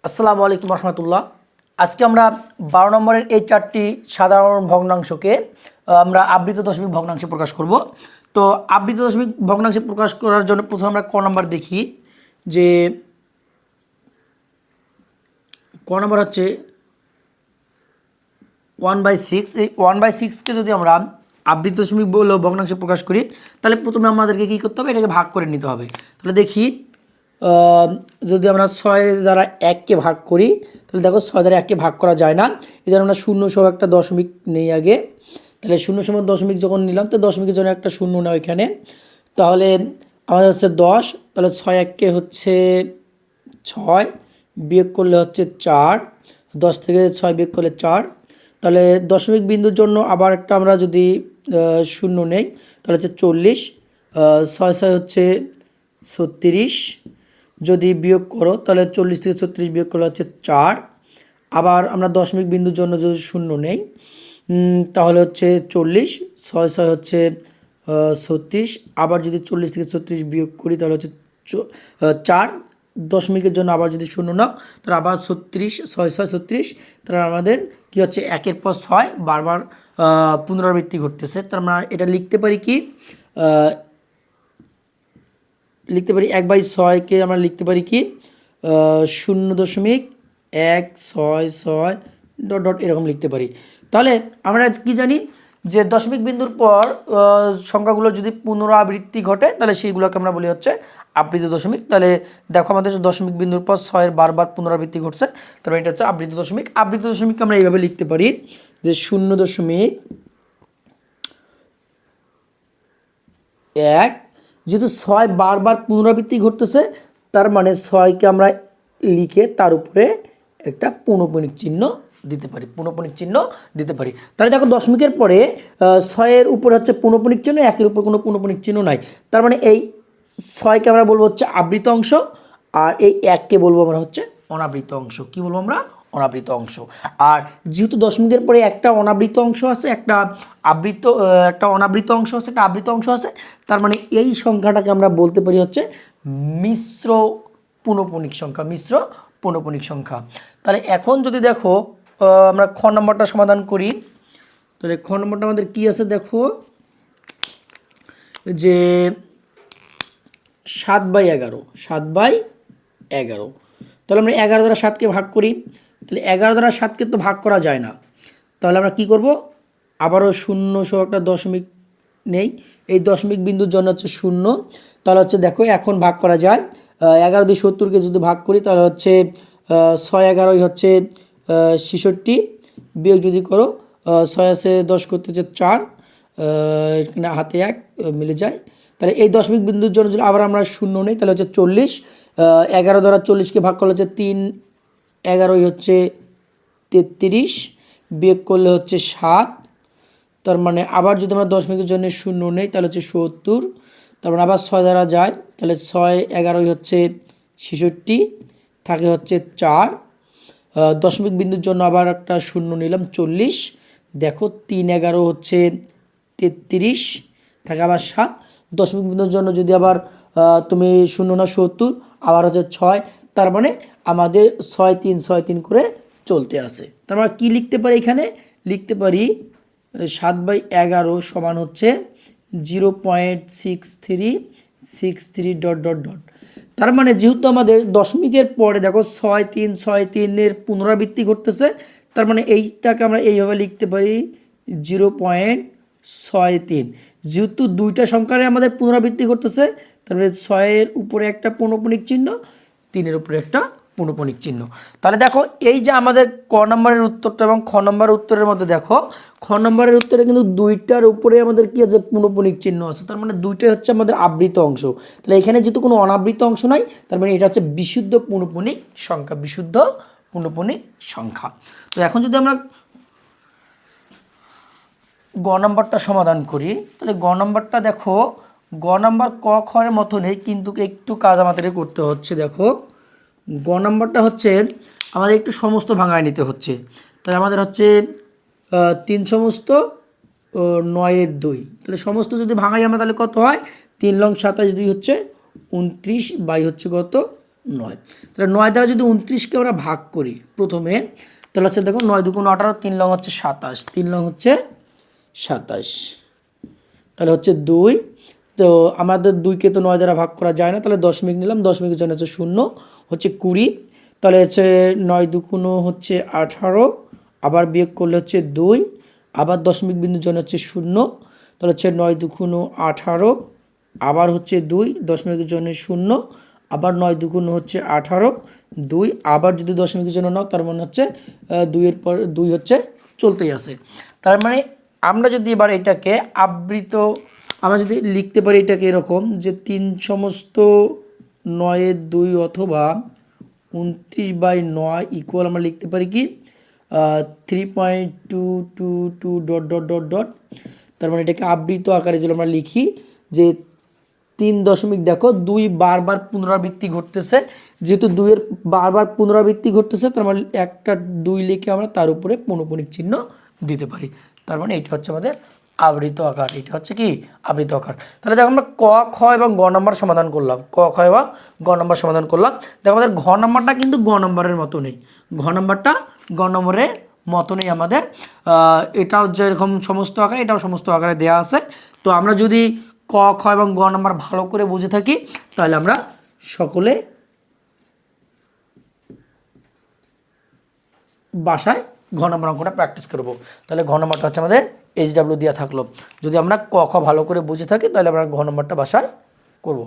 আসসালামু আলাইকুম রহমতুল্লাহ। আজকে আমরা 12 নম্বরের এই চারটি সাধারণ ভগ্নাংশকে আমরা আবৃত দশমিক ভগ্নাংশে প্রকাশ করব। তো আবৃত দশমিক ভগ্নাংশে প্রকাশ করার জন্য প্রথমে আমরা ক নাম্বার দেখি যে ক নাম্বার হচ্ছে 1/6। এই 1/6কে যদি আমরা আবৃত দশমিক ভগ্নাংশে প্রকাশ করি তাহলে প্রথমে আমাদেরকে কী করতে হবে, এটাকে ভাগ করে নিতে হবে। তাহলে দেখি যদি আমরা 6 দ্বারা 1কে ভাগ করি তাহলে দেখো 6 দ্বারা 1কে ভাগ করা যায় না, এই জন্য আমরা শূন্য সহ একটা দশমিক নেই আগে। তাহলে শূন্য সহ দশমিক যখন নিলাম তো দশমিকের জন্য একটা শূন্য নেওয়া এখানে, তাহলে আমাদের হচ্ছে 10। তাহলে 6 1কে হচ্ছে 6, বিয়োগ করলে হচ্ছে 4, 10 থেকে 6 বিয়োগ করলে 4। তাহলে দশমিক বিন্দুর জন্য আবার একটা আমরা যদি শূন্য নেই তাহলে হচ্ছে 40, 6 6 হচ্ছে 36, যদি বিয়োগ করো তাহলে 40 থেকে 36 বিয়োগ করলে হচ্ছে 4। আবার আমরা দশমিক বিন্দুর জন্য যদি শূন্য নেই তাহলে হচ্ছে 40, 6 6 হচ্ছে 36, আবার যদি 40 থেকে 36 বিয়োগ করি তাহলে হচ্ছে 4। দশমিকের জন্য আবার যদি শূন্য নাও তাহলে আবার 36, 6 6 36, তাহলে আমাদের কি হচ্ছে 1-এর পর 6 বারবার পুনরাবৃত্তি ঘটতেছে। তার আমরা এটা লিখতে পারি কি, লিখতে পারি 1/6কে আমরা লিখতে পারি কি 0.166 ডট ডট এরকম লিখতে পারি। তাহলে আমরা কি জানি যে দশমিক বিন্দুর পর সংখ্যাগুলো যদি পুনরাবৃত্তি ঘটে তাহলে সেইগুলোকে আমরা বলি হচ্ছে আবৃত দশমিক। তাহলে দেখো আমাদের দশমিক বিন্দুর পর 6-এর বারবার পুনরাবৃত্তি ঘটছে, তাহলে এটা হচ্ছে আবৃত দশমিক। আবৃত দশমিককে আমরা এইভাবে লিখতে পারি যে 0.1, যেহেতু 6 বারবার পুনরাবৃত্তি ঘটতেছে তার মানে 6কে আমরা লিখে তার উপরে একটা পৌনঃপুনিক চিহ্ন দিতে পারি, পৌনঃপুনিক চিহ্ন দিতে পারি। তাহলে দেখো দশমিকের পরে 6-এর উপরে হচ্ছে পৌনঃপুনিক চিহ্ন, 1-এর উপর কোনো পৌনঃপুনিক চিহ্ন নাই। তার মানে এই 6কে আমরা বলবো হচ্ছে আবৃত অংশ, আর এই 1কে বলবো আমরা হচ্ছে অনাবৃত অংশ। কি বলবো আমরা? অনাবৃত অংশ। আর যেহেতু দশমিকের পরে একটা অনাবৃত অংশ আছে, একটা অনাবৃত অংশ আছে, একটা আবৃত অংশ আছে, তার মানে এই সংখ্যাটাকে আমরা বলতে পারি হচ্ছে মিশ্র পৌনঃপুনিক সংখ্যা, মিশ্র পৌনঃপুনিক সংখ্যা। তাহলে এখন যদি দেখো আমরা খ নম্বরটা সমাধান করি, তাহলে খ নম্বরটা আমাদের কি আছে দেখো যে 7/11, 7/11। তাহলে আমরা 11 দ্বারা 7কে ভাগ করি, তাহলে 11 দ্বারা 7কে তো ভাগ করা যায় না, তাহলে আমরা কি করব, আবারও শূন্য সহ একটা দশমিক নেই, এই দশমিক বিন্দুর জন্য হচ্ছে শূন্য। তাহলে হচ্ছে দেখো এখন ভাগ করা যায়, 11 দিয়ে 70কে যদি ভাগ করি তাহলে হচ্ছে 6 11 হচ্ছে 66, বিয়োগ যদি করো 6 আছে 10 করতে হচ্ছে 4, এখানে হাতে 1 মিলে যায়। তাহলে এই দশমিক বিন্দুর জন্য যদি আবার আমরা শূন্য নেই তাহলে হচ্ছে 40, 11 দ্বারা 40কে ভাগ করলে হচ্ছে 3 11 হচ্ছে 33, বিয়োগ করলে হচ্ছে 7। তার মানে আবার যদি আমরা দশমিকের জন্য শূন্য নেই তাহলে হচ্ছে 70, তারপর আবার 6 দ্বারা যায় তাহলে 6 11 হচ্ছে 66, থাকে হচ্ছে 4। দশমিক বিন্দুর জন্য আবার একটা শূন্য নিলাম 40, দেখো 3 11 হচ্ছে 33, থাকে আবার 7। দশমিক বিন্দুর জন্য যদি আবার তুমি শূন্য না 70, আবার হচ্ছে 6, তার মানে আমাদের 6 3 6 3 করে চলতে আসে। তার মানে কী লিখতে পারি, এখানে লিখতে পারি 7/11 সমান হচ্ছে 0.6363 ডট ডট ডট। তার মানে যেহেতু আমাদের দশমিকের পরে দেখো 6 3 6 3-এর পুনরাবৃত্তি ঘটতেছে, তার মানে এইটাকে আমরা এইভাবে লিখতে পারি 0.63। যেহেতু দুইটা সংখ্যারে আমাদের পুনরাবৃত্তি ঘটতেছে তার মানে 6-এর উপরে একটা পৌনঃপুনিক চিহ্ন, 3-এর উপরে একটা পৌনঃপুনিক চিহ্ন। তাহলে দেখো এই যে আমাদের ক নম্বরের উত্তরটা এবং খ নম্বরের উত্তরের মধ্যে দেখো খ নম্বরের উত্তরে কিন্তু দুইটার উপরে আমাদের কি আছে, পৌনঃপুনিক চিহ্ন আছে, তার মানে দুইটাই হচ্ছে আমাদের আবৃত অংশ। তাহলে এখানে যেহেতু কোনো অনাবৃত অংশ নাই তার মানে এটা হচ্ছে বিশুদ্ধ পৌনঃপুনিক সংখ্যা, বিশুদ্ধ পৌনঃপুনিক সংখ্যা। তো এখন যদি আমরা গ নম্বরটা সমাধান করি তাহলে গ নম্বরটা দেখো, গ নম্বর ক খয়ের মতো নেই কিন্তু একটু কাজ আমাদের করতে হচ্ছে। দেখো গ নম্বরটা হচ্ছে আমাদের একটু সমস্ত ভাঙায় নিতে হচ্ছে। তাহলে আমাদের হচ্ছে 3 সমস্ত 9-এর 2, তাহলে সমস্ত যদি ভাঙাই আমরা তাহলে কত হয়, 3 লং 27, 2 হচ্ছে 29, বাই হচ্ছে কত 9। তাহলে 9 দ্বারা যদি 29কে আমরা ভাগ করি প্রথমে, তাহলে হচ্ছে দেখো 9 দুগুণ 18, 3 লং হচ্ছে 27, 3 লং হচ্ছে 27, তাহলে হচ্ছে 2। তো আমাদের 2কে তো 9 দ্বারা ভাগ করা যায় না, তাহলে দশমিক নিলাম, দশমিকের জন্য হচ্ছে 0 হচ্ছে 20, তাহলে হচ্ছে 9 দুগুণ হচ্ছে 18, আবার বিয়োগ করলে হচ্ছে 2, আবার দশমিক বিন্দুর জন্য হচ্ছে 0, তাহলে হচ্ছে 9 দুগুণ 18, আবার হচ্ছে 2, দশমিকের জন্য 0, আবার 9 দুগুণ হচ্ছে 18, 2, আবার যদি দশমিকের জন্য নাও তার মানে হচ্ছে 2-এর পর 2 হচ্ছে চলতেই আছে। তার মানে আমরা যদি এবার এটাকে আবৃত, আমরা যদি লিখতে পারি এটাকে এরকম যে 3 সমস্ত 9-এর 2 অথবা 29/9 ইকুয়াল আমরা লিখতে পারি কি 3.222 ডট ডট ডট ডট। তার মানে এটাকে আবৃত আকারে যদি আমরা লিখি যে 3 দশমিক, দেখো 2 বারবার পুনরাবৃত্তি ঘটতেছে, যেহেতু 2-এর বারবার পুনরাবৃত্তি ঘটতেছে তার মানে একটা 2 লিখে আমরা তার উপরে পৌনঃপুনিক চিহ্ন দিতে পারি। তার মানে এটা হচ্ছে আমাদের আবৃত আকার, এটা হচ্ছে কি আবৃত আকার। তাহলে দেখো আমরা ক, খ এবং গ নাম্বার সমাধান করলাম, ক, খ এবং গ নাম্বার সমাধান করলাম। দেখো আমাদের ঘ নাম্বারটা কিন্তু গ নাম্বারের মতো নেই, ঘ নাম্বারটা গ নম্বরের মতো নেই আমাদের। এটাও যেরকম সমস্ত আকারে, এটাও সমস্ত আকারে দেওয়া আছে। তো আমরা যদি ক, খ এবং গ নাম্বার ভালো করে বুঝে থাকি তাহলে আমরা সকলে বাসায় ঘ নম্বর অঙ্কটা প্র্যাকটিস করব। তাহলে ঘ নম্বরটা হচ্ছে আমাদের HW দেওয়া থাকলো। যদি আমরা ক, খ ভালো করে বুঝে থাকি তাহলে আমরা ঘ নম্বরটা বাসায় করব।